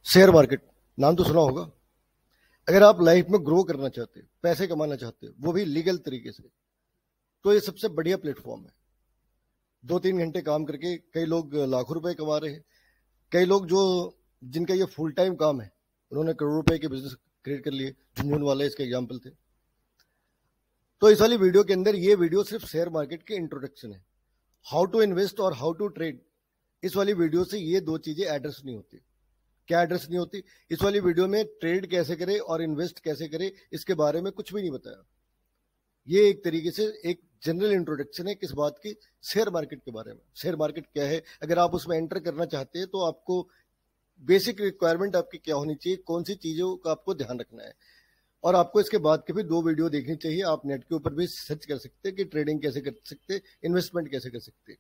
Share market नाम तो सुना होगा। अगर आप लाइफ में ग्रो करना चाहते हो, पैसे कमाना चाहते हो, वो भी लीगल तरीके से, तो ये सबसे बढ़िया प्लेटफॉर्म है। 2-3 घंटे काम करके कई लोग लाखों रुपए कमा रहे हैं। कई लोग जो जिनका ये फुल टाइम काम है, उन्होंने करोड़ों रुपए के बिजनेस क्रिएट कर लिए। झुनझुन वाले इसके एग्जाम्पल थे। तो इस वाली वीडियो के अंदर ये वीडियो सिर्फ शेयर मार्केट के इंट्रोडक्शन है। हाउ टू इन्वेस्ट और हाउ टू ट्रेड, इस वाली वीडियो से ये दो चीजें एड्रेस नहीं होती। क्या एड्रेस नहीं होती? इस वाली वीडियो में ट्रेड कैसे करे और इन्वेस्ट कैसे करे इसके बारे में कुछ भी नहीं बताया। ये एक तरीके से एक जनरल इंट्रोडक्शन है किस बात की? शेयर मार्केट के बारे में। शेयर मार्केट क्या है, अगर आप उसमें एंटर करना चाहते हैं तो आपको बेसिक रिक्वायरमेंट आपकी क्या होनी चाहिए, कौन सी चीजों का आपको ध्यान रखना है। और आपको इसके बाद के भी 2 वीडियो देखनी चाहिए। आप नेट के ऊपर भी सर्च कर सकते हैं कि ट्रेडिंग कैसे कर सकते, इन्वेस्टमेंट कैसे कर सकते।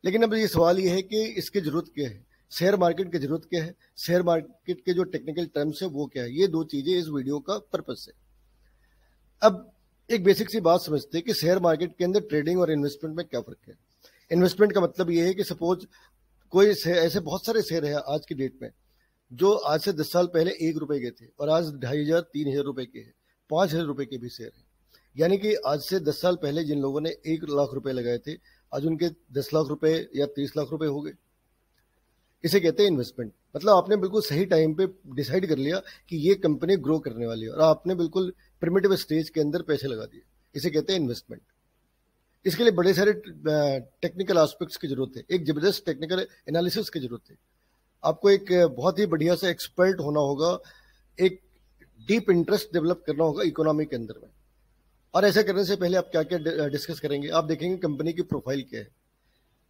लेकिन अब ये सवाल ये है कि इसकी जरूरत क्या है, शेयर मार्केट की जरूरत क्या है, शेयर मार्केट के जो टेक्निकल टर्म्स है वो क्या है। ये 2 चीजें इस वीडियो का पर्पस है। अब एक बेसिक सी बात समझते हैं कि शेयर मार्केट के अंदर ट्रेडिंग और इन्वेस्टमेंट में क्या फर्क है। इन्वेस्टमेंट का मतलब ये है कि सपोज कोई ऐसे बहुत सारे शेयर है आज की डेट में जो आज से 10 साल पहले 1 रुपए के थे और आज 2500-3000 रुपए के हैं। 5000 रुपए के भी शेयर है। यानी कि आज से 10 साल पहले जिन लोगों ने 1 लाख रुपए लगाए थे, आज उनके 10 लाख रुपए या 30 लाख रुपए हो गए। इसे कहते हैं इन्वेस्टमेंट। मतलब आपने बिल्कुल सही टाइम पे डिसाइड कर लिया कि ये कंपनी ग्रो करने वाली है और आपने बिल्कुल प्रिमिटिव स्टेज के अंदर पैसे लगा दिए। इसे कहते हैं इन्वेस्टमेंट। इसके लिए बड़े सारे टेक्निकल एस्पेक्ट्स की जरूरत है, एक जबरदस्त टेक्निकल एनालिसिस की जरूरत है। आपको एक बहुत ही बढ़िया सा एक्सपर्ट होना होगा, एक डीप इंटरेस्ट डेवलप करना होगा इकोनॉमी के अंदर में। और ऐसा करने से पहले आप क्या क्या डिस्कस करेंगे, आप देखेंगे कंपनी की प्रोफाइल क्या है।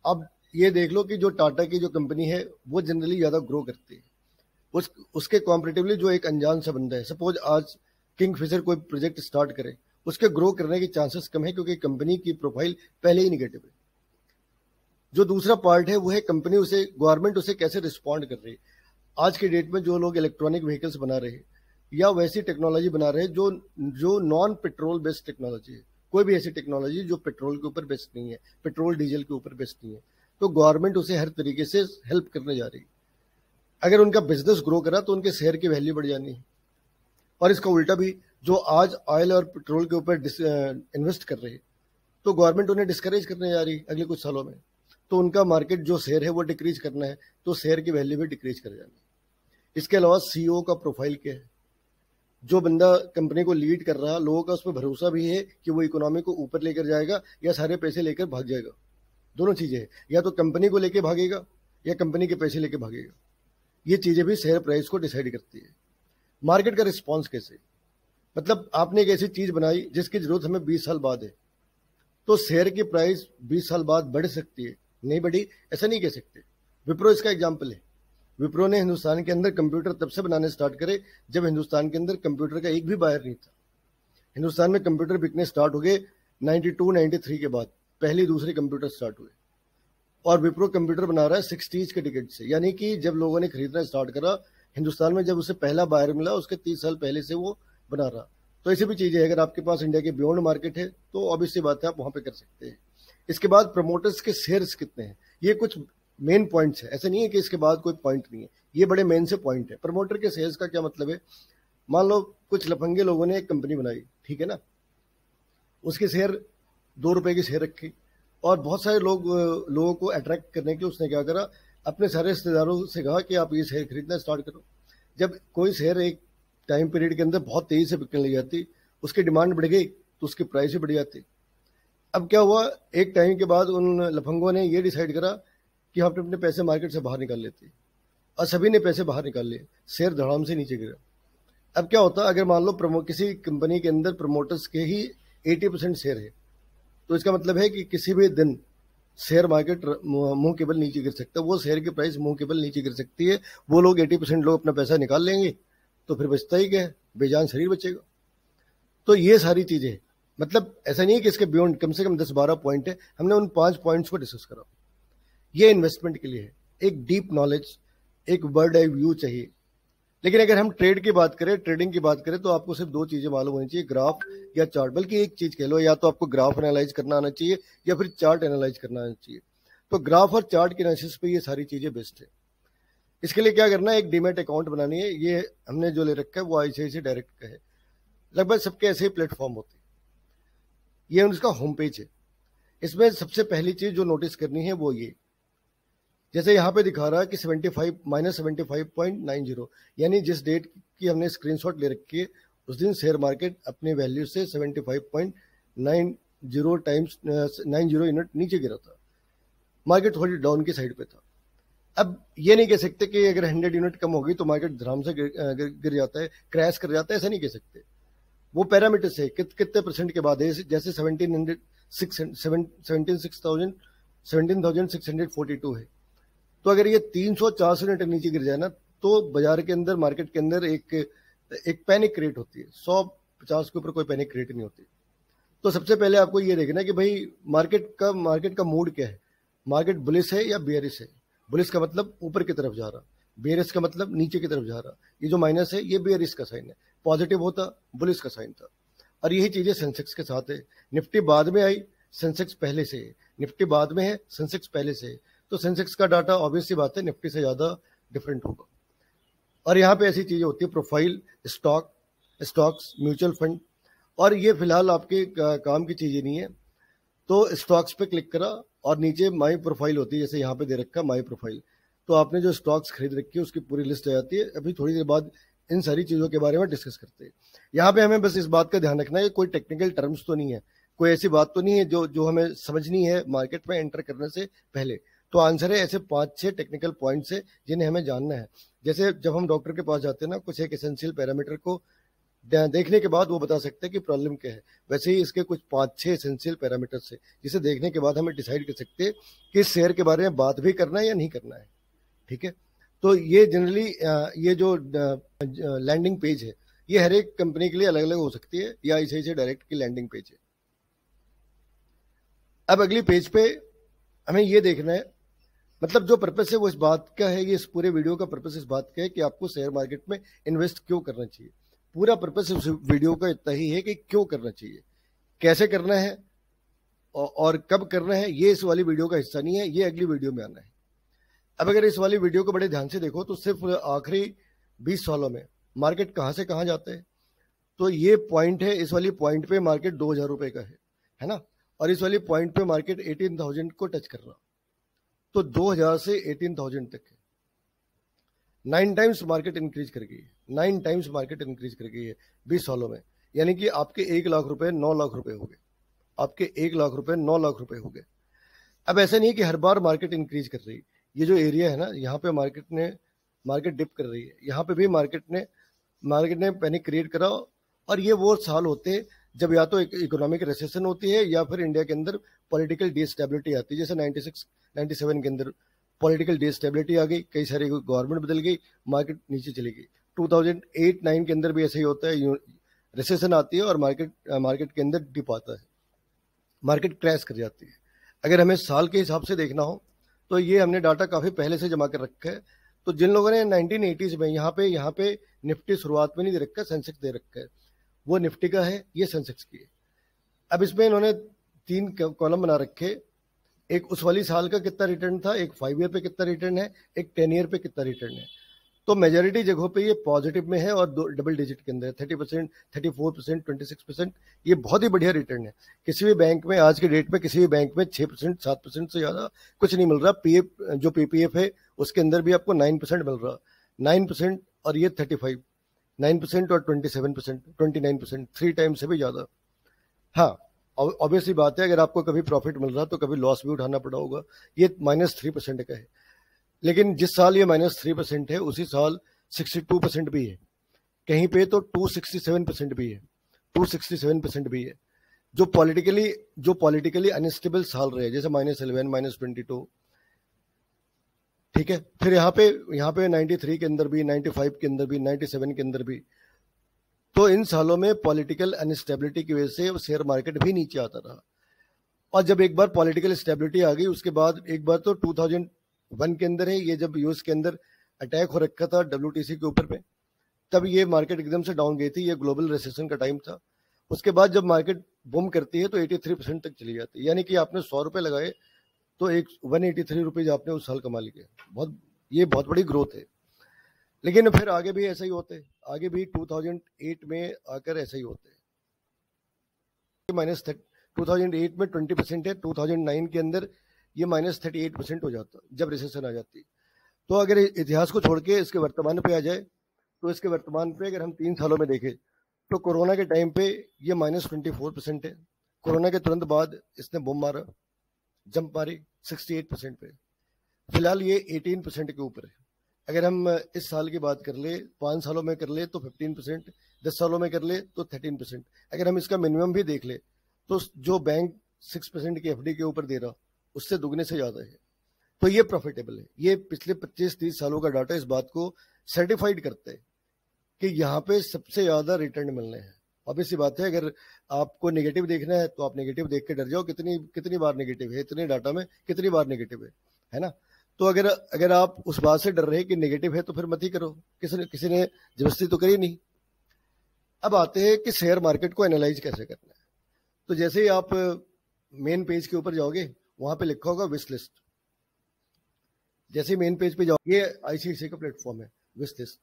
आप ये देख लो कि जो टाटा की जो कंपनी है वो जनरली ज़्यादा ग्रो करती है। उसके कॉम्परेटिवली जो एक अनजान सा बंदा है, सपोज आज किंगफिशर कोई प्रोजेक्ट स्टार्ट करे, उसके ग्रो करने के चांसेस कम है क्योंकि कंपनी की प्रोफाइल पहले ही निगेटिव है। जो दूसरा पार्ट है वो है कंपनी उसे, गवर्नमेंट उसे कैसे रिस्पॉन्ड कर रही है। आज के डेट में जो लोग इलेक्ट्रॉनिक व्हीकल्स बना रहे हैं या वैसी टेक्नोलॉजी बना रहे हैं जो नॉन पेट्रोल बेस्ड टेक्नोलॉजी है, कोई भी ऐसी टेक्नोलॉजी जो पेट्रोल के ऊपर बेस्ड नहीं है, पेट्रोल डीजल के ऊपर बेस्ड नहीं है, तो गवर्नमेंट उसे हर तरीके से हेल्प करने जा रही है। अगर उनका बिजनेस ग्रो करा तो उनके शेयर की वैल्यू बढ़ जानी है। और इसका उल्टा भी, जो आज ऑयल और पेट्रोल के ऊपर इन्वेस्ट कर रहे हैं तो गवर्नमेंट उन्हें डिस्करेज करने जा रही है अगले कुछ सालों में। तो उनका मार्केट जो शेयर है वो डिक्रीज करना है, तो शेयर की वैल्यू भी डिक्रीज कर जानी है। इसके अलावा सीईओ का प्रोफाइल क्या है, जो बंदा कंपनी को लीड कर रहा, लोगों का उस पर भरोसा भी है कि वो इकोनॉमी को ऊपर लेकर जाएगा या सारे पैसे लेकर भाग जाएगा। दोनों चीजें हैं, या तो कंपनी को लेकर भागेगा या कंपनी के पैसे लेकर भागेगा। ये चीजें भी शेयर प्राइस को डिसाइड करती है। मार्केट का रिस्पॉन्स कैसे, मतलब आपने एक ऐसी चीज बनाई जिसकी जरूरत हमें 20 साल बाद है, तो शेयर की प्राइस 20 साल बाद बढ़ सकती है, नहीं बढ़ी ऐसा नहीं कह सकते। विप्रो इसका एग्जाम्पल है। विप्रो ने हिंदुस्तान के अंदर कंप्यूटर तब से बनाने स्टार्ट करे जब हिंदुस्तान के अंदर कंप्यूटर का एक भी बायर नहीं था। हिंदुस्तान में कंप्यूटर बिकने स्टार्ट हो गए 92-93 के बाद, पहले दूसरे कंप्यूटर स्टार्ट हुए। और विप्रो कंप्यूटर बना रहा है 60s के टिकट से, यानी कि जब लोगों ने खरीदना स्टार्ट करा हिंदुस्तान में, जब उसे पहला बायर मिला उसके 30 साल पहले से वो बना रहा। तो ऐसी भी चीजें है, अगर आपके पास इंडिया के बियॉन्ड मार्केट है तो ऑब्वियस सी बात है आप वहां पे कर सकते हैं। इसके बाद प्रमोटर्स के शेयर्स कितने हैं, ये कुछ मेन पॉइंट्स है। ऐसा नहीं है कि इसके बाद कोई पॉइंट नहीं है, ये बड़े मेन से पॉइंट है। प्रमोटर के शेयर्स का क्या मतलब है, मान लो कुछ लफंगे लोगों ने एक कंपनी बनाई, ठीक है ना, उसके शेयर 2 रुपए के शेयर रखे और बहुत सारे लोगों को अट्रैक्ट करने के लिए उसने क्या करा, अपने सारे रिश्तेदारों से कहा कि आप ये शेयर खरीदना स्टार्ट करो। जब कोई शेयर एक टाइम पीरियड के अंदर बहुत तेजी से बिकने लग जाती, उसकी डिमांड बढ़ गई तो उसकी प्राइस भी बढ़ जाती। अब क्या हुआ, एक टाइम के बाद उन लफंगों ने ये डिसाइड करा कि हम अपने पैसे मार्केट से बाहर निकाल लेते, और सभी ने पैसे बाहर निकाल लिए, शेयर धड़ाम से नीचे गिरा। अब क्या होता, अगर मान लो किसी कंपनी के अंदर प्रमोटर्स के ही 80% शेयर है, तो इसका मतलब है कि किसी भी दिन शेयर मार्केट मुंह के बल नीचे गिर सकता है, वो शेयर की प्राइस मुंह के बल नीचे गिर सकती है। वो लोग 80% लोग अपना पैसा निकाल लेंगे तो फिर बचता ही क्या है, बेजान शरीर बचेगा। तो ये सारी चीजें, मतलब ऐसा नहीं है कि इसके बियॉन्ड कम से कम 10-12 पॉइंट है, हमने उन 5 पॉइंट्स को डिस्कस करा। ये इन्वेस्टमेंट के लिए है, एक डीप नॉलेज, एक बर्ड आई व्यू चाहिए। लेकिन अगर हम ट्रेड की बात करें, ट्रेडिंग की बात करें, तो आपको सिर्फ 2 चीजें मालूम होनी चाहिए, ग्राफ या चार्ट। बल्कि एक चीज कह लो, या तो आपको ग्राफ एनालाइज करना आना चाहिए या फिर चार्ट एनालाइज करना आना चाहिए। तो ग्राफ और चार्ट के एनालिसिस पे ये सारी चीजें बेस्ट है। इसके लिए क्या करना है, एक डीमैट अकाउंट बनानी है। ये हमने जो ले रखा है वो आईसीआईसीआई डायरेक्ट का है, लगभग सबके ऐसे ही प्लेटफॉर्म होते हैं। ये उसका होम पेज है। इसमें सबसे पहली चीज जो नोटिस करनी है वो ये, जैसे यहाँ पे दिखा रहा है कि 75 -75.90, यानी जिस डेट की हमने स्क्रीनशॉट ले रखी है उस दिन शेयर मार्केट अपनी वैल्यू से 75.90 टाइम्स 90 यूनिट नीचे गिरा था। मार्केट थोड़ी डाउन की साइड पे था। अब ये नहीं कह सकते कि अगर 100 यूनिट कम होगी तो मार्केट धड़ाम से गिर जाता है, क्रैश कर जाता है, ऐसा नहीं कह सकते। वो पैरामीटर्स है कितने परसेंट के बाद है, जैसे 17,642 है। तो अगर ये 300-400 यूनिट नीचे गिर जाए ना तो बाजार के अंदर, मार्केट के अंदर एक पैनिक क्रिएट होती है। 150 के ऊपर कोई पैनिक क्रिएट नहीं होती। तो सबसे पहले आपको ये देखना है कि भाई मार्केट का मूड क्या है, मार्केट बुलिश है या बेयरिश है। बुलिश का मतलब ऊपर की तरफ जा रहा, बेयरिश का मतलब नीचे की तरफ जा रहा। ये जो माइनस है ये बेयरिश का साइन है, पॉजिटिव होता बुलिश का साइन था। और यही चीजें सेंसेक्स के साथ है। निफ्टी बाद में आई, सेंसेक्स पहले से है। निफ्टी बाद में है, सेंसेक्स पहले से है। तो सेंसेक्स का डाटा ऑब्वियस सी बात है निफ्टी से ज्यादा डिफरेंट होगा। और यहाँ पे ऐसी चीजें होती है, प्रोफाइल, स्टॉक्स, म्यूचुअल फंड, और ये फिलहाल आपके काम की चीजें नहीं है। तो स्टॉक्स पे क्लिक करा और नीचे माई प्रोफाइल होती है, जैसे यहाँ पे दे रखा माई प्रोफाइल। तो आपने जो स्टॉक्स खरीद रखी है उसकी पूरी लिस्ट आ जाती है। अभी थोड़ी देर बाद इन सारी चीजों के बारे में डिस्कस करते हैं। यहाँ पे हमें बस इस बात का ध्यान रखना है, कोई टेक्निकल टर्म्स तो नहीं है, कोई ऐसी बात तो नहीं है जो हमें समझनी है मार्केट में एंटर करने से पहले। तो आंसर है ऐसे 5-6 टेक्निकल पॉइंट्स है जिन्हें हमें जानना है। जैसे जब हम डॉक्टर के पास जाते हैं ना, कुछ एक एसेंशियल पैरामीटर को देखने के बाद वो बता सकते हैं कि प्रॉब्लम क्या है, वैसे ही इसके कुछ 5-6 एसेंशियल पैरामीटर्स है जिसे देखने के बाद हमें डिसाइड कर सकते हैं कि इस शेयर के बारे में बात भी करना है या नहीं करना है। ठीक है, तो ये जनरली ये जो लैंडिंग पेज है ये हर एक कंपनी के लिए अलग अलग हो सकती है, या आईसीआईसीआई डायरेक्ट की लैंडिंग पेज है। अब अगली पेज पे हमें ये देखना है, मतलब जो पर्पस है वो इस बात का है, ये इस पूरे वीडियो का पर्पस इस बात का है कि आपको शेयर मार्केट में इन्वेस्ट क्यों करना चाहिए। पूरा पर्पस इस वीडियो का इतना ही है कि क्यों करना चाहिए, कैसे करना है और कब करना है, ये इस वाली वीडियो का हिस्सा नहीं है, ये अगली वीडियो में आना है। अब अगर इस वाली वीडियो को बड़े ध्यान से देखो तो सिर्फ आखिरी 20 सालों में मार्केट कहां से कहां जाता है। तो ये पॉइंट है, इस वाली पॉइंट पे मार्केट 2000 रुपए का है ना, और इस वाली पॉइंट पे मार्केट 18,000 को टच कर रहा। तो 2000 से 18,000 तक है, 9 टाइम्स मार्केट इंक्रीज कर गई है, 9 टाइम्स मार्केट इंक्रीज कर गई है 20 सालों में। यानी कि आपके 1 लाख रुपए 9 लाख रुपए हो गए, आपके 1 लाख रुपए 9 लाख रुपए हो गए। अब ऐसा नहीं है कि हर बार मार्केट इंक्रीज कर रही है। ये जो एरिया है ना, यहाँ पे मार्केट डिप कर रही है, यहाँ पे भी मार्केट ने पैनिक क्रिएट करा। और ये वो साल होते हैं जब या तो इकोनॉमिक रिसेशन होती है या फिर इंडिया के अंदर पॉलिटिकल डिस्टेबिलिटी आती है। जैसे 96-97 के अंदर पॉलिटिकल डिस्टेबिलिटी आ गई, कई सारी गवर्नमेंट बदल गई, मार्केट नीचे चली गई। 2008-9 के अंदर भी ऐसा ही होता है, रिसेशन आती है और मार्केट के अंदर डिप आता है, मार्केट क्रैश कर जाती है। अगर हमें साल के हिसाब से देखना हो तो ये हमने डाटा काफी पहले से जमा कर रखा है। तो जिन लोगों ने 1980s में यहाँ पे निफ्टी शुरुआत में नहीं दे रखा है, सेंसेक्स दे रखा है, वो निफ्टी का है, ये सेंसेक्स की है। अब इसमें इन्होंने 3 कॉलम बना रखे, एक उस वाली साल का कितना रिटर्न था, एक 5 ईयर पे कितना रिटर्न है, एक 10 ईयर पे कितना रिटर्न है। तो मेजोरिटी जगहों पे ये पॉजिटिव में है और डबल डिजिट के अंदर 30%, 34%, 26%। ये बहुत ही बढ़िया रिटर्न है। किसी भी बैंक में आज के डेट में किसी भी बैंक में 6%, 7% से ज्यादा कुछ नहीं मिल रहा। पीएफ जो पीपीएफ है उसके अंदर भी आपको 9% मिल रहा, 9%, और ये 35, 9% और 27%, 29%, 3 टाइम्स से भी ज्यादा। हाँ, ऑब्वियसली बात है, अगर आपको कभी प्रॉफिट मिल रहा तो कभी लॉस भी उठाना पड़ा होगा। ये -3% का है, लेकिन जिस साल ये -3% है उसी साल 62% भी है, कहीं पे तो 267% भी है, 267% भी है। जो पॉलिटिकली अनस्टेबल साल रहे, जैसे -11, -22, ठीक है। फिर यहाँ पे 93 के अंदर भी, 95 के अंदर भी, 97 के अंदर भी। तो इन सालों में पॉलिटिकल अनस्टेबिलिटी की वजह से शेयर मार्केट भी नीचे आता रहा। और जब एक बार पॉलिटिकल स्टेबिलिटी आ गई उसके बाद एक बार तो 2001 के अंदर है, ये जब यूएस के अंदर अटैक हो रखा था WTC के ऊपर पे, तब ये मार्केट एकदम से डाउन गई थी, ये ग्लोबल रिसेशन का टाइम था। उसके बाद जब मार्केट बूम करती है तो 83% तक चली जाती है, यानी कि आपने 100 रुपए लगाए तो 183 रुपीज आपने उस साल कमा लिए। ये बहुत बड़ी ग्रोथ है। लेकिन फिर आगे भी ऐसा ही होते, आगे भी 2008 में आकर ऐसा ही होते। माइनस 2008 में 20% है, 2009 के अंदर ये -38% हो जाता जब रिसेशन आ जाती। तो अगर इतिहास को छोड़ के इसके वर्तमान पे आ जाए, तो इसके वर्तमान पे अगर हम 3 सालों में देखें तो कोरोना के टाइम पे ये -24% है। कोरोना के तुरंत बाद इसने बम मारा, जंप मारी 68% पे। फिलहाल ये 18% के ऊपर है। अगर हम इस साल की बात कर ले, 5 सालों में कर ले तो 15%, 10 सालों में कर ले तो 13%। अगर हम इसका मिनिमम भी देख ले तो जो बैंक 6% की एफडी के ऊपर दे रहा उससे दुगने से ज्यादा है। तो ये प्रॉफिटेबल है। ये पिछले 25-30 सालों का डाटा इस बात को सर्टिफाइड करता है कि यहाँ पे सबसे ज्यादा रिटर्न मिलने हैं। ऑब्वियस सी बात है, अगर आपको नेगेटिव देखना है तो आप नेगेटिव देख के डर जाओ, कितनी बार नेगेटिव है, इतने डाटा में कितनी बार नेगेटिव है ना। तो अगर आप उस बात से डर रहे कि नेगेटिव है तो फिर मत ही करो, किसी ने जबरदस्ती तो करी नहीं। अब आते हैं कि शेयर मार्केट को एनालाइज कैसे करना है। तो जैसे ही आप मेन पेज के ऊपर जाओगे, वहां पे लिखा होगा विश लिस्ट। जैसे मेन पेज पे जाओ, ये आईसीआईसीआई का प्लेटफॉर्म है विश लिस्ट।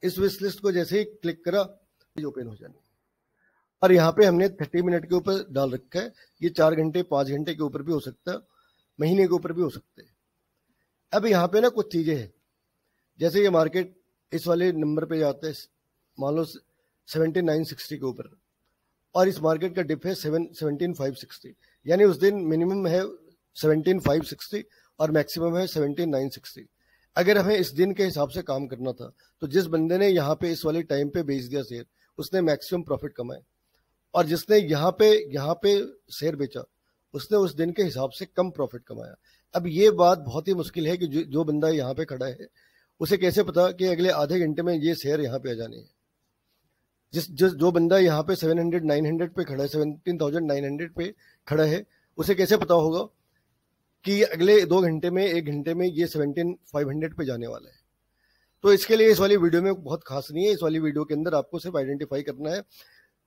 इस विश लिस्ट को जैसे ही क्लिक करा, पेज ओपन हो जाने। और यहाँ पे हमने 30 मिनट के ऊपर डाल रखा है। ये 4 घंटे 5 घंटे के ऊपर भी हो सकता है, महीने के ऊपर भी हो सकते हैं। अब यहाँ पे ना कुछ चीजें हैं, जैसे ये मार्केट इस वाले नंबर पे जाते हैं, मान लो 17960 के ऊपर, और इस मार्केट का डिप है 17560, यानी उस दिन मिनिमम है 17560 और मैक्सिमम है 17960। अगर हमें इस दिन के हिसाब से काम करना था तो जिस बंदे ने यहाँ पे इस वाले टाइम पे बेच दिया शेयर, उसने मैक्सिमम प्रॉफिट कमाए, और जिसने यहाँ पे शेयर बेचा उसने उस दिन के हिसाब से कम प्रॉफिट कमाया। अब ये बात बहुत ही मुश्किल है कि जो बंदा यहाँ पे खड़ा है उसे कैसे पता कि अगले आधे घंटे में ये शेयर यहाँ पे आ जाने है। जो बंदा यहाँ पे 700-900 पे खड़ा है, 17,900 पे खड़ा है, उसे कैसे पता होगा कि अगले 2 घंटे में 1 घंटे में ये 17,500 पे जाने वाला है। तो इसके लिए इस वाली वीडियो में बहुत खास नहीं है। इस वाली वीडियो के अंदर आपको सिर्फ आइडेंटिफाई करना है।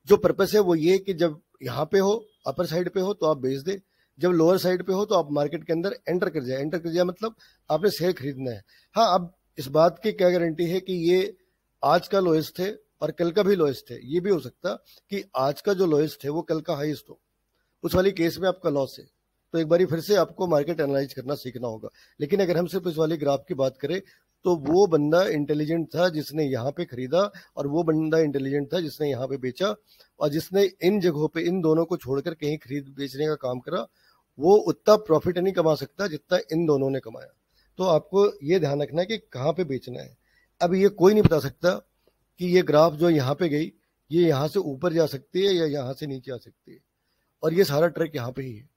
जो पर्पस है वो ये कि जब यहाँ पे हो, अपर साइड पे हो तो आप बेच दे, जब लोअर साइड पे हो तो आप मार्केट के अंदर एंटर कर जाए मतलब आपने शेयर खरीदना है। हाँ, अब इस बात की क्या गारंटी है कि ये आज का लोएस्ट है और कल का भी लोएस्ट है। ये भी हो सकता कि आज का जो लोएस्ट है वो कल का हाईएस्ट हो, उस वाली केस में आपका लॉस है। तो एक बारी फिर से आपको मार्केट एनालाइज करना सीखना होगा। लेकिन अगर हम सिर्फ इस वाली ग्राफ की बात करें तो वो बंदा इंटेलिजेंट था जिसने यहाँ पे खरीदा, और वो बंदा इंटेलिजेंट था जिसने यहाँ पे बेचा, और जिसने इन जगहों पे इन दोनों को छोड़कर कहीं खरीद बेचने का काम करा, वो उतना प्रॉफिट नहीं कमा सकता जितना इन दोनों ने कमाया। तो आपको ये ध्यान रखना है कि कहाँ पे बेचना है। अब ये कोई नहीं बता सकता कि ये ग्राफ जो यहाँ पे गई ये यहाँ से ऊपर जा सकती है या यहाँ से नीचे आ सकती है, और ये सारा ट्रैक यहाँ पे ही है।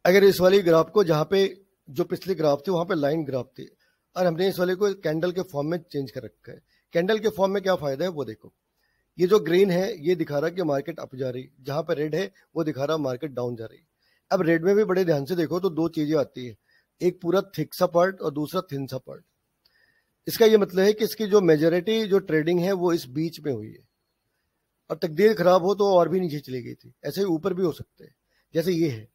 अगर इस वाली ग्राफ को, जहाँ पे जो पिछले ग्राफ थे वहां पे लाइन ग्राफ थी, और हमने इस वाले को कैंडल के फॉर्म में चेंज कर रखा है। कैंडल के फॉर्म में क्या फायदा है वो देखो। ये जो ग्रीन है ये दिखा रहा है कि मार्केट अप जा रही, जहां पर रेड है वो दिखा रहा है मार्केट डाउन जा रही। अब रेड में भी बड़े ध्यान से देखो तो 2 चीजें आती है, एक पूरा थिक सा पार्ट और दूसरा थिन सा पार्ट। इसका ये मतलब है कि इसकी जो मेजोरिटी जो ट्रेडिंग है वो इस बीच में हुई है, और तकदीर खराब हो तो और भी नीचे चली गई थी। ऐसे ही ऊपर भी हो सकते हैं, जैसे ये है।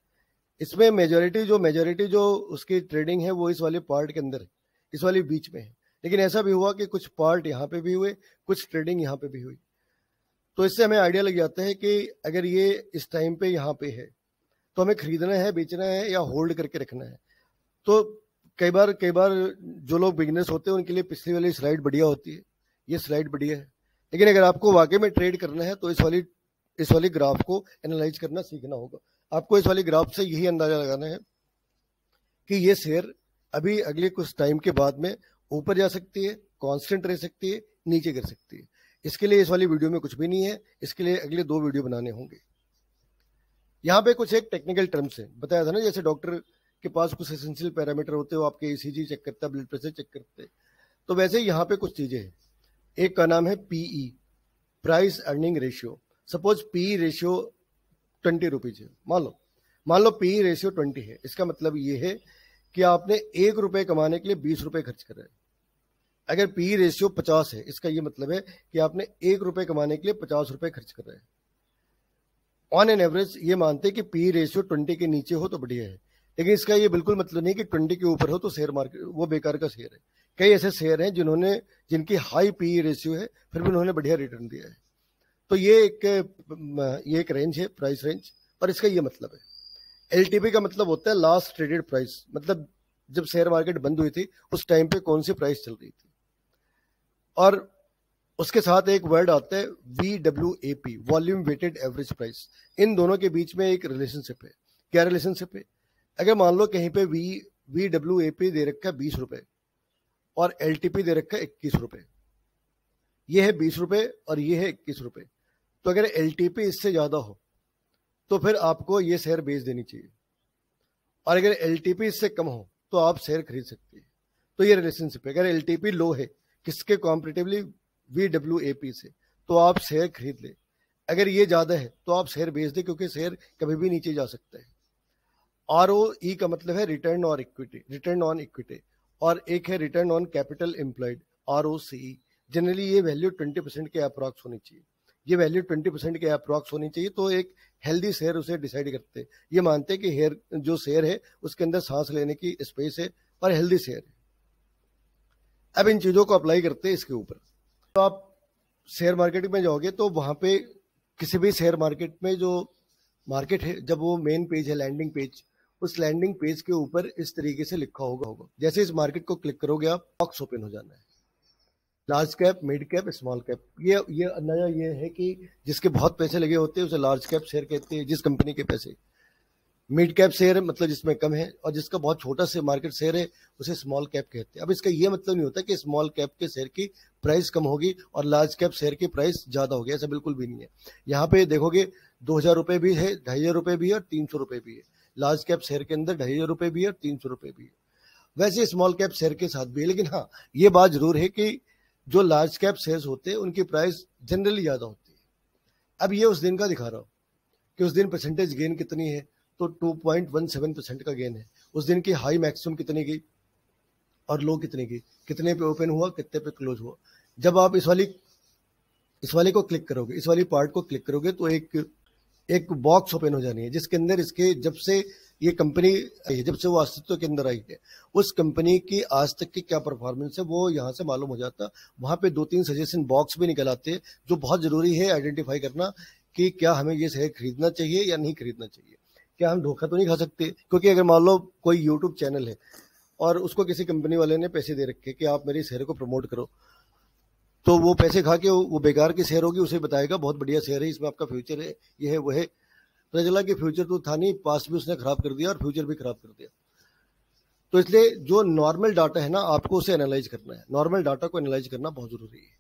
इसमें मेजोरिटी जो उसकी ट्रेडिंग है वो इस वाले पार्ट के अंदर है, इस वाले बीच में है। लेकिन ऐसा भी हुआ कि कुछ पार्ट यहाँ पे भी हुए, कुछ ट्रेडिंग यहाँ पे भी हुई। तो इससे हमें आइडिया लग जाता है कि अगर ये इस टाइम पे यहाँ पे है तो हमें खरीदना है, बेचना है या होल्ड करके रखना है। तो कई बार जो लोग बिगिनर्स होते हैं उनके लिए पिछली वाली स्लाइड बढ़िया होती है, ये स्लाइड बढ़िया है। लेकिन अगर आपको वाकई में ट्रेड करना है तो इस वाली ग्राफ को एनालाइज करना सीखना होगा। आपको इस वाली ग्राफ से यही अंदाजा लगाना है कि ये शेयर अभी अगले कुछ टाइम के बाद में ऊपर जा सकती है, कांस्टेंट रह सकती है, नीचे गिर सकती है। इसके लिए इस वाली वीडियो में कुछ भी नहीं है, इसके लिए अगले 2 वीडियो बनाने होंगे। यहाँ पे कुछ एक टेक्निकल टर्म्स है, बताया था ना, जैसे डॉक्टर के पास कुछ एसेंशियल पैरामीटर होते हैं, वो आपके ईसीजी चेक करता है, ब्लड प्रेशर चेक करते हैं। तो वैसे यहाँ पे कुछ चीजें हैं। एक का नाम है PE, price earning ratio. Suppose PE ratio 20 rupees है, मान लो पी रेशियो 20 है। इसका मतलब ये है कि आपने 1 रुपए कमाने के लिए 20 रुपए खर्च कर रहे हैं। अगर पी रेशियो 50 है, इसका ये मतलब है कि आपने 1 रुपए कमाने के लिए 50 रुपए खर्च कर रहे हैं। ऑन एन एवरेज ये मानते हैं कि पी रेशियो 20 के नीचे हो तो बढ़िया है, लेकिन इसका ये बिल्कुल मतलब नहीं कि 20 के ऊपर हो तो शेयर मार्केट वो बेकार का शेयर है। कई ऐसे शेयर हैं जिनकी हाई पीई रेशियो है, फिर भी उन्होंने बढ़िया रिटर्न दिया है। तो ये एक रेंज है, प्राइस रेंज, और इसका ये मतलब है। एलटीपी का मतलब होता है लास्ट ट्रेडेड प्राइस, मतलब जब शेयर मार्केट बंद हुई थी उस टाइम पे कौन सी प्राइस चल रही थी। और उसके साथ एक वर्ड आता है VWAP, volume weighted average price. इन दोनों के बीच में एक रिलेशनशिप है। क्या रिलेशनशिप है? अगर मान लो कहीं पे VWAP दे रखा है 20 रुपए और LTP दे रखा है 21 रुपए, ये है 20 रुपए और ये है 21 रुपए, तो अगर LTP इससे ज्यादा हो तो फिर आपको ये शेयर बेच देनी चाहिए, और अगर LTP इससे कम हो तो आप शेयर खरीद सकते हैं। तो ये रिलेशनशिप है। अगर LTP लो है किसके कॉम्परेटिवली, VWAP से, तो आप शेयर खरीद ले। अगर ये ज्यादा है तो आप शेयर बेच दे, क्योंकि शेयर कभी भी नीचे जा सकता है। ROE का मतलब है रिटर्न ऑन इक्विटी, और एक है return on capital employed, ROCE। Generally ये वैल्यू 20% के अप्रॉक्स होनी चाहिए। ये वैल्यू 20% के अप्रॉक्स होनी चाहिए, तो एक हेल्दी शेयर उसे डिसाइड करते हैं। ये मानते हैं कि जो शेयर है उसके अंदर सांस लेने की स्पेस है और हेल्दी शेयर है। अब इन चीजों को अप्लाई करते हैं इसके ऊपर। तो आप शेयर मार्केट में जाओगे तो वहां पे किसी भी शेयर मार्केट में जो मार्केट है, जब वो मेन पेज है, लैंडिंग पेज, उस लैंडिंग पेज के ऊपर इस तरीके से लिखा होगा। जैसे इस मार्केट को क्लिक करोगे आप, बॉक्स ओपन हो जाना है, large cap, mid cap, small cap. ये नया ये है कि जिसके बहुत पैसे लगे होते हैं उसे लार्ज कैप शेयर कहते हैं, जिस कंपनी के पैसे। मिड कैप शेयर मतलब जिसमें कम है, और जिसका बहुत छोटा से मार्केट शेयर है उसे स्मॉल कैप कहते हैं। अब इसका ये मतलब नहीं होता कि स्मॉल कैप के शेयर की प्राइस कम होगी और लार्ज कैप शेयर की प्राइस ज्यादा होगी, ऐसा बिल्कुल भी नहीं है। यहाँ पे देखोगे 2000 रुपए भी है, 2500 रुपए भी है और 300 रुपए भी है। लार्ज कैप शेयर के अंदर 2500 रुपए भी है और 300 रुपए भी है। वैसे स्मॉल कैप शेयर के साथ भी है, लेकिन हाँ ये बात जरूर है कि जो लार्ज कैप शेयर होते हैं उनकी प्राइस जनरली ज्यादा होती है। अब ये उस दिन का दिखा रहा हूं कि उस दिन परसेंटेज गेन कितनी है, तो 2.17% का गेन है। उस दिन की हाई मैक्सिमम कितनी गई और लो कितनी गई, कितने पे ओपन हुआ, कितने पे क्लोज हुआ। जब आप इस वाली को क्लिक करोगे, इस वाली पार्ट को क्लिक करोगे, तो एक बॉक्स ओपन हो जानी है जिसके अंदर इसके जब से ये कंपनी जब से वो अस्तित्व के अंदर आई है उस कंपनी की आज तक की क्या परफॉर्मेंस है वो यहाँ से मालूम हो जाता। वहां पे 2-3 सजेशन बॉक्स भी निकल आते हैं, जो बहुत जरूरी है आइडेंटिफाई करना कि क्या हमें ये शेयर खरीदना चाहिए या नहीं खरीदना चाहिए। क्या हम धोखा तो नहीं खा सकते? क्योंकि अगर मान लो कोई यूट्यूब चैनल है और उसको किसी कंपनी वाले ने पैसे दे रखे कि आप मेरे शेयर को प्रमोट करो, तो वो पैसे खा के वो बेकार की शेयर होगी, उसे बताएगा बहुत बढ़िया शेयर है, इसमें आपका फ्यूचर है, ये है वो है। पता चला कि फ्यूचर तो था नहीं, पास्ट भी उसने खराब कर दिया और फ्यूचर भी खराब कर दिया। तो इसलिए जो नॉर्मल डाटा है ना, आपको उसे एनालाइज करना है। नॉर्मल डाटा को एनालाइज करना बहुत जरूरी है।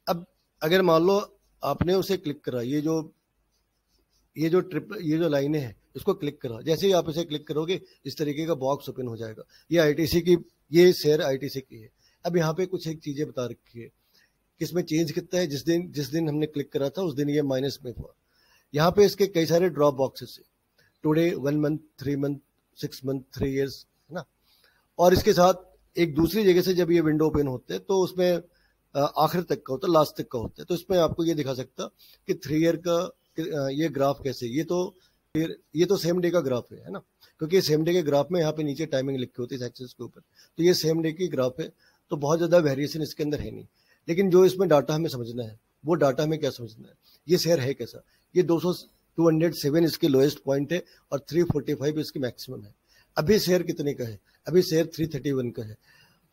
अब अगर मान लो आपने उसे क्लिक करा, ये जो लाइनें हैं इसको क्लिक करा, जैसे ही आप इसे क्लिक करोगे इस तरीके का बॉक्स ओपन हो जाएगा। ये आईटीसी की, ये शेयर आईटीसी की है। अब यहाँ पे कुछ एक चीजें बता रखी है कि इसमें चेंज कितना है। जिस दिन हमने क्लिक करा था उस दिन ये माइनस में हुआ। यहाँ पे इसके कई सारे ड्रॉप बॉक्सेस है, today, 1 month, 3 month, 6 month, 3 years, है ना। और इसके साथ एक दूसरी जगह से जब ये विंडो ओपन होते हैं तो उसमें आखिर तक का होता है, लास्ट तक का होता है। तो इसमें आपको ये दिखा सकता कि 3 ईयर का ये ग्राफ कैसे, ये तो सेम डे का ग्राफ है ना, क्योंकि सेम डे के ग्राफ में यहाँ पे नीचे टाइमिंग लिखी होती है एक्सेस के ऊपर। तो ये सेम डे की ग्राफ है, तो बहुत ज्यादा वेरिएशन इसके अंदर है नहीं। लेकिन जो इसमें डाटा हमें समझना है, वो डाटा हमें क्या समझना है, ये शेयर है कैसा। ये 207 इसके लोएस्ट पॉइंट है और 345 इसकी मैक्सिमम है। अभी शेयर कितने का है? अभी शेयर 331 का है।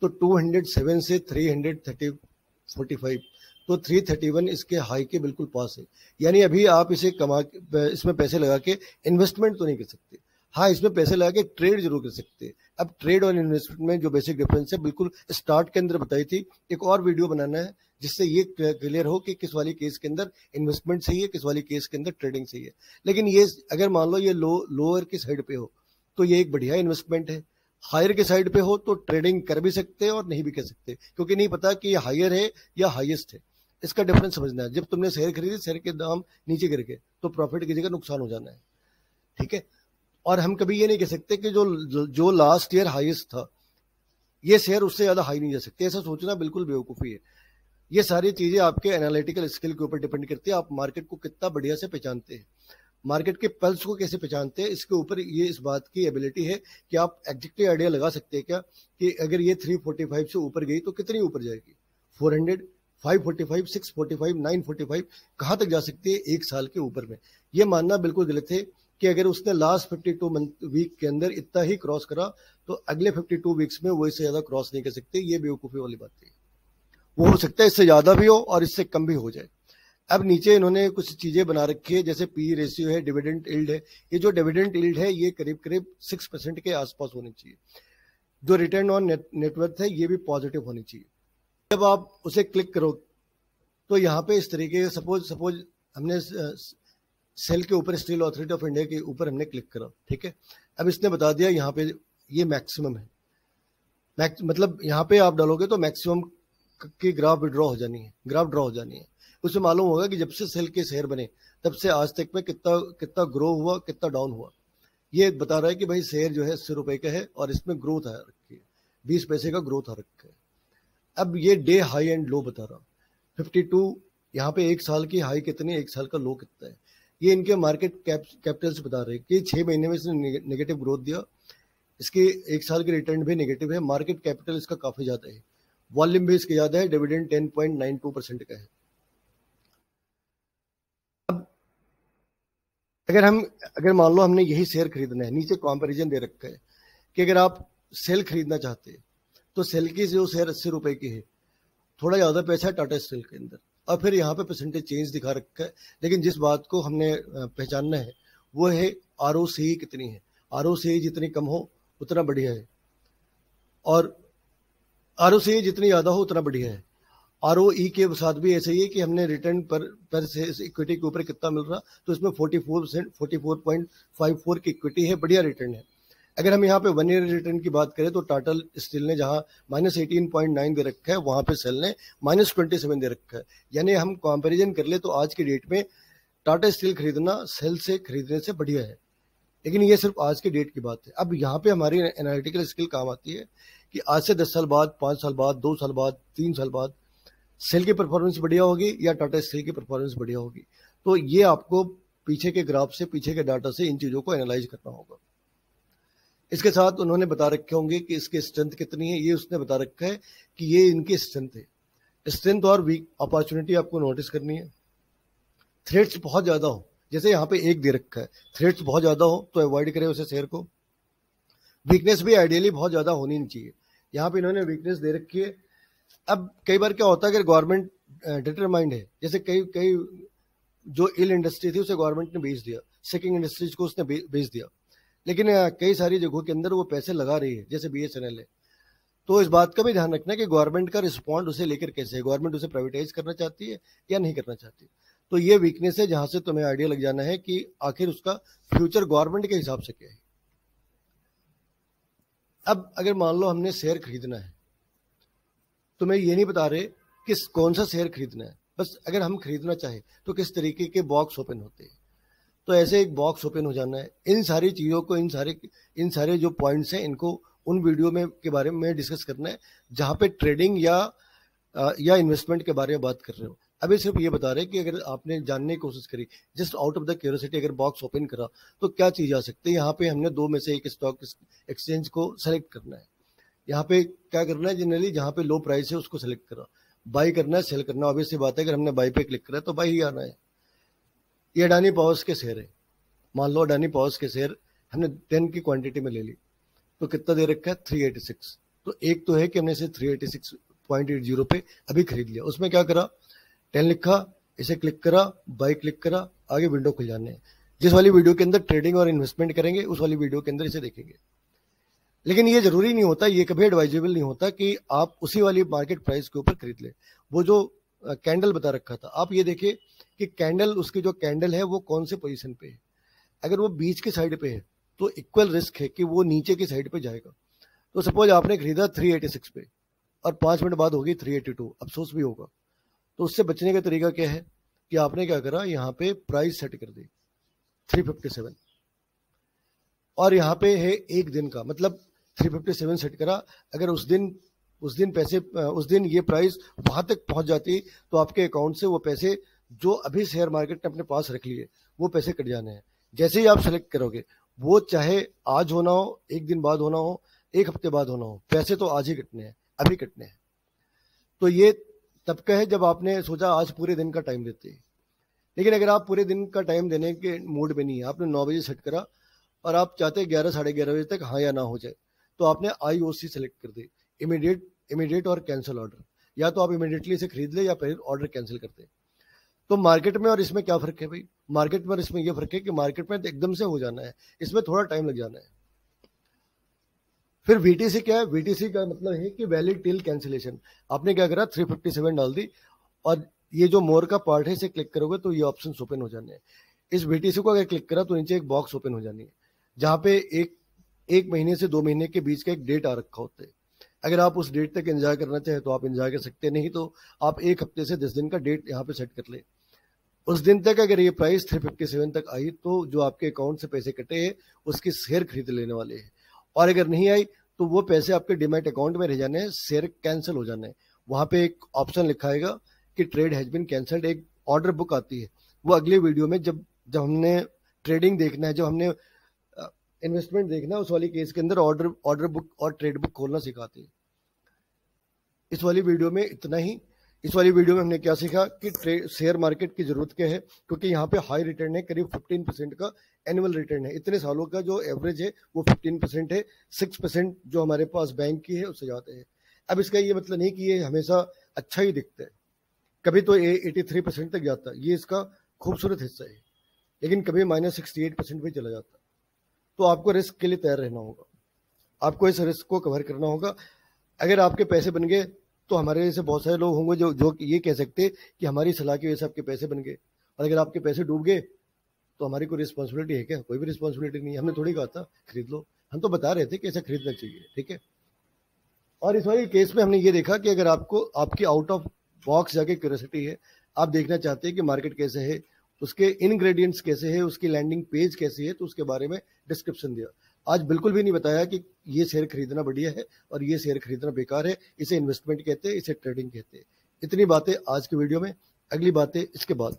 तो 207 से 345, तो 331 इसके हाई के बिल्कुल पास है। यानी अभी आप इसे इसमें पैसे लगा के इन्वेस्टमेंट तो नहीं कर सकते। हाँ, इसमें पैसे लगा के ट्रेड जरूर कर सकते हैं। अब ट्रेड और इन्वेस्टमेंट में जो बेसिक डिफरेंस है बिल्कुल स्टार्ट के अंदर बताई थी। एक और वीडियो बनाना है जिससे ये क्लियर हो कि किस वाली केस के अंदर इन्वेस्टमेंट सही है, किस वाली केस के अंदर ट्रेडिंग सही है। लेकिन ये अगर मान लो ये लोअर की साइड पे हो तो ये एक बढ़िया इन्वेस्टमेंट है। हायर के साइड पे हो तो ट्रेडिंग कर भी सकते हैं और नहीं भी कर सकते, क्योंकि नहीं पता कि ये हायर है या हाईएस्ट है। इसका डिफरेंस समझना है। जब तुमने शेयर खरीदी, शेयर के दाम नीचे गिर गए तो प्रॉफिट की जगह नुकसान हो जाना है, ठीक है। और हम कभी ये नहीं कह सकते कि जो लास्ट ईयर हाईएस्ट था ये शेयर उससे ज्यादा हाई नहीं जा सकते। ऐसा सोचना बिल्कुल बेवकूफी है। ये सारी चीजें आपके एनालिटिकल स्किल के ऊपर डिपेंड करती है, आप मार्केट को कितना बढ़िया से पहचानते हैं। मार्केट के पल्स को कैसे पहचानते हैं, इसके ऊपर ये इस बात की एबिलिटी है कि आप एग्जैक्टली आइडिया लगा सकते हैं क्या कि अगर ये 345 से ऊपर गई तो कितनी ऊपर जाएगी, 400, 545, 645, 945, कहाँ तक जा सकती है एक साल के ऊपर में। ये मानना बिल्कुल गलत है कि अगर उसने लास्ट 52 वीक के अंदर इतना ही क्रॉस करा तो अगले 52 वीक्स में वो इससे ज्यादा क्रॉस नहीं कर सकते। ये बेवकूफ़ी वाली बात है। वो हो सकता है इससे ज्यादा भी हो और इससे कम भी हो जाए। अब नीचे इन्होंने कुछ चीजें बना रखी है, जैसे पी रेशियो है, डिविडेंड यील्ड है। ये जो डिविडेंड यील्ड है ये करीब करीब 6% के आसपास होनी चाहिए। जो रिटर्न ऑन नेटवर्थ है ये भी पॉजिटिव होनी चाहिए। जब आप उसे क्लिक करो तो यहाँ पे इस तरीके से सपोज हमने सेल के ऊपर स्टील अथॉरिटी ऑफ इंडिया के ऊपर हमने क्लिक करा, ठीक है। अब इसने बता दिया यहाँ पे ये मैक्सिमम है, मतलब यहाँ पे आप डालोगे तो मैक्सिमम की ग्राफ विड्रॉ हो जानी है, ग्राफ ड्रॉ हो जानी है। उसमें मालूम होगा कि जब से सेल के शेयर बने तब से आज तक में कितना ग्रो हुआ, कितना डाउन हुआ। ये बता रहा है कि भाई शेयर जो है 80 रुपए का है और इसमें ग्रोथ आ रखी है, 20 पैसे का ग्रोथ आ रखा है। अब ये डे हाई एंड लो बता रहा, 52 यहाँ पे एक साल की हाई कितनी है, एक साल का लो कितना है। ये इनके मार्केट कैपिटल्स बता रहे हैं कि 6 महीने में इसने नेगेटिव ग्रोथ दिया, इसके एक साल के रिटर्न भी नेगेटिव है, मार्केट कैपिटल इसका काफी ज्यादा है, वॉल्यूम भी इसके ज्यादा है, डिविडेंड 10.92% का है। अब अगर मान लो हमने यही शेयर खरीदना है, नीचे कंपैरिजन दे रखा है कि अगर आप सेल खरीदना चाहते हैं तो सेल की जो शेयर 80 रुपए की है, थोड़ा ज्यादा पैसा है टाटा स्टील के अंदर, और फिर यहाँ पे परसेंटेज चेंज दिखा रखा है। लेकिन जिस बात को हमने पहचानना है वो है आरओसी कितनी है। आरओसी जितनी कम हो उतना बढ़िया है, और आरओसी जितनी ज्यादा हो उतना बढ़िया है। आरओई के साथ भी ऐसे ही है कि हमने रिटर्न पर से इक्विटी के ऊपर कितना मिल रहा, तो इसमें 44%, 44.54 की इक्विटी है, बढ़िया रिटर्न है। अगर हम यहाँ पे 1 ईयर रिटर्न की बात करें तो टाटा स्टील ने जहां -18.9 दे रखा है वहां पे सेल ने -27 दे रखा है। यानी हम कंपैरिजन कर ले तो आज की डेट में टाटा स्टील खरीदना सेल से खरीदने से बढ़िया है। लेकिन ये सिर्फ आज की डेट की बात है। अब यहाँ पे हमारी एनालिटिकल स्किल काम आती है कि आज से 10 साल बाद, 5 साल बाद, 2 साल बाद, 3 साल बाद सेल की परफॉर्मेंस बढ़िया होगी या टाटा स्टील की परफॉर्मेंस बढ़िया होगी। तो ये आपको पीछे के ग्राफ से, पीछे के डाटा से इन चीजों को एनालाइज करना होगा। इसके साथ उन्होंने बता रखे होंगे कि इसकी स्ट्रेंथ कितनी है, ये उसने बता रखा है कि ये इनकी स्ट्रेंथ है। स्ट्रेंथ और वीक अपॉर्चुनिटी आपको नोटिस करनी है। थ्रेट्स बहुत ज्यादा हो, जैसे यहाँ पे एक दे रखा है, थ्रेट्स बहुत ज्यादा हो तो अवॉइड करें उसे शेयर को। वीकनेस भी आइडियली बहुत ज्यादा होनी नहीं चाहिए, यहाँ पे इन्होंने वीकनेस दे रखी है। अब कई बार क्या होता है, अगर गवर्नमेंट डिटरमाइंड है, जैसे कई जो इल इंडस्ट्री थी उसे गवर्नमेंट ने बेच दिया, सेकिंग इंडस्ट्रीज को उसने बेच दिया, लेकिन कई सारी जगहों के अंदर वो पैसे लगा रही है, जैसे BSNL है। तो इस बात का भी ध्यान रखना कि गवर्नमेंट का रिस्पॉन्ड उसे लेकर कैसे है, गवर्नमेंट उसे प्राइवेटाइज करना चाहती है या नहीं करना चाहती। तो ये वीकनेस है जहां से तुम्हें आइडिया लग जाना है कि आखिर उसका फ्यूचर गवर्नमेंट के हिसाब से क्या है। अब अगर मान लो हमने शेयर खरीदना है तो मैं ये नहीं बता रहे किस कौन सा शेयर खरीदना है, बस अगर हम खरीदना चाहे तो किस तरीके के बॉक्स ओपन होते हैं। तो ऐसे एक बॉक्स ओपन हो जाना है। इन सारी चीज़ों को, इन सारे जो पॉइंट्स हैं, इनको उन वीडियो में के बारे में डिस्कस करना है जहाँ पे ट्रेडिंग या इन्वेस्टमेंट के बारे में बात कर रहे हो। अभी सिर्फ ये बता रहे हैं कि अगर आपने जानने की कोशिश करी, just out of the curiosity, अगर बॉक्स ओपन करा तो क्या चीज़ आ सकती है। यहाँ पे हमने 2 में से एक स्टॉक एक्सचेंज को सेलेक्ट करना है। यहाँ पे क्या करना है, जनरली जहाँ पे लो प्राइस है उसको सेलेक्ट करा, बाई करना है, सेल करना। ऑब्वियस सी बात है, अगर हमने बाई पे क्लिक करा तो बाई ही आना है। ये अडानी पावर्स के शेयर है, मान लो अडानी पावर्स के शेयर हमने 10 की क्वांटिटी में ले ली तो कितना दे रखा है, 386। तो एक तो है कि हमने इसे 386.80 पे अभी खरीद लिया। उसमें क्या करा, 10 लिखा, इसे क्लिक करा, बाई क्लिक करा, आगे विंडो खुल जाने हैं। जिस वाली वीडियो के अंदर ट्रेडिंग और इन्वेस्टमेंट करेंगे उस वाली वीडियो के अंदर इसे देखेंगे। लेकिन ये जरूरी नहीं होता, ये कभी एडवाइजेबल नहीं होता कि आप उसी वाली मार्केट प्राइस के ऊपर खरीद ले। वो जो कैंडल बता रखा था, आप ये देखिए कि कैंडल, उसकी जो कैंडल है वो कौन से पोजीशन पे है। अगर वो बीच की साइड पे है तो इक्वल रिस्क है कि वो नीचे की साइड पे जाएगा। तो सपोज आपने खरीदा 386 पे और 5 मिनट बाद होगी 382, अफसोस भी होगा। तो उससे बचने का तरीका क्या है कि आपने क्या करा, यहाँ पे प्राइस सेट कर दी 357 और यहाँ पे है एक दिन का, मतलब 357 सेट करा। अगर उस दिन ये प्राइस वहां तक पहुंच जाती तो आपके अकाउंट से वो पैसे जो अभी शेयर मार्केट ने अपने पास रख लिए वो पैसे कट जाने हैं। जैसे ही आप सेलेक्ट करोगे, वो चाहे आज होना हो, एक दिन बाद होना हो, एक हफ्ते बाद होना हो, पैसे तो आज ही कटने हैं, अभी कटने हैं। तो ये तब का है जब आपने सोचा आज पूरे दिन का टाइम देते हैं। लेकिन अगर आप पूरे दिन का टाइम देने के मूड में नहीं है, आपने 9 बजे सेट करा और आप चाहते हैं 11 साढ़े 11 बजे तक हाँ या ना हो जाए, तो आपने IOC सेलेक्ट कर दे, इमीडिएट और कैंसिल ऑर्डर। या तो आप इमीडिएटली इसे खरीद ले या फिर ऑर्डर कैंसिल कर दे। तो मार्केट में और इसमें क्या फर्क है भाई? मार्केट में और इसमें यह फर्क है कि मार्केट में तो एकदम से हो जाना है, इसमें थोड़ा टाइम लग जाना है। फिर VTC क्या है? VTC का मतलब है कि वैलिड टिल कैंसिलेशन। आपने क्या करा, 357 डाल दी और ये जो मोर का पार्ट है इसे क्लिक करोगे तो ये ऑप्शन ओपन हो जाने हैं। इस VTC को अगर क्लिक करा तो नीचे एक बॉक्स ओपन हो जानी है जहां पे एक महीने से 2 महीने के बीच का एक डेट आ रखा होता है। अगर आप उस डेट तक एंजॉय करना चाहे तो आप एंजॉय कर सकते हैं, नहीं तो आप एक हफ्ते से 10 दिन का डेट यहाँ पे सेट कर ले। उस दिन तक अगर ये प्राइस 357 तक आई तो जो आपके अकाउंट से पैसे कटे हैं उसके शेयर खरीद लेने वाले हैं, और अगर नहीं आई तो वो पैसे आपके डिमैट अकाउंट में रह जाने हैं, शेयर कैंसिल हो जाने हैं। वहां पे एक ऑप्शन लिखा आएगा कि ट्रेड हैज बीन कैंसल्ड, एक ऑर्डर बुक आती है। वो अगले वीडियो में जब हमने ट्रेडिंग देखना है, जब हमने इन्वेस्टमेंट देखना है, उस वाली केस के अंदर ऑर्डर बुक और ट्रेड बुक खोलना सिखाते हैं। इस वाली वीडियो में इतना ही। इस वाली वीडियो में हमने क्या सीखा कि शेयर मार्केट की जरूरत क्या है, क्योंकि यहाँ पे हाई रिटर्न है, करीब 15% का एनुअल रिटर्न है। इतने सालों का जो एवरेज है वो 15% है, 6% जो हमारे पास बैंक की है उससे ज्यादा है। अब इसका ये मतलब नहीं कि ये हमेशा अच्छा ही दिखता है, कभी तो 83% तक जाता है, ये इसका खूबसूरत हिस्सा है, लेकिन कभी -68% भी चला जाता है। तो आपको रिस्क के लिए तैयार रहना होगा, आपको इस रिस्क को कवर करना होगा। अगर आपके पैसे बन गए तो हमारे जैसे बहुत सारे लोग होंगे जो ये कह सकते कि हमारी सलाह की वजह से आपके पैसे बन गए, और अगर आपके पैसे डूब गए तो हमारी कोई रिस्पॉन्सिबिलिटी है क्या? कोई भी रिस्पॉन्सिबिलिटी नहीं है। हमने थोड़ी कहा था खरीद लो, हम तो बता रहे थे कि ऐसा खरीदना चाहिए, ठीक है। और इस वाले केस में हमने ये देखा कि अगर आपको आपकी आउट ऑफ बॉक्स जाके क्यूरियोसिटी है, आप देखना चाहते हैं कि मार्केट कैसे है, उसके इनग्रेडिएंट्स कैसे है, उसकी लैंडिंग पेज कैसी है, तो उसके बारे में डिस्क्रिप्शन दिया। आज बिल्कुल भी नहीं बताया कि ये शेयर खरीदना बढ़िया है और ये शेयर खरीदना बेकार है, इसे इन्वेस्टमेंट कहते हैं, इसे ट्रेडिंग कहते हैं। इतनी बातें आज की वीडियो में, अगली बातें इसके बाद।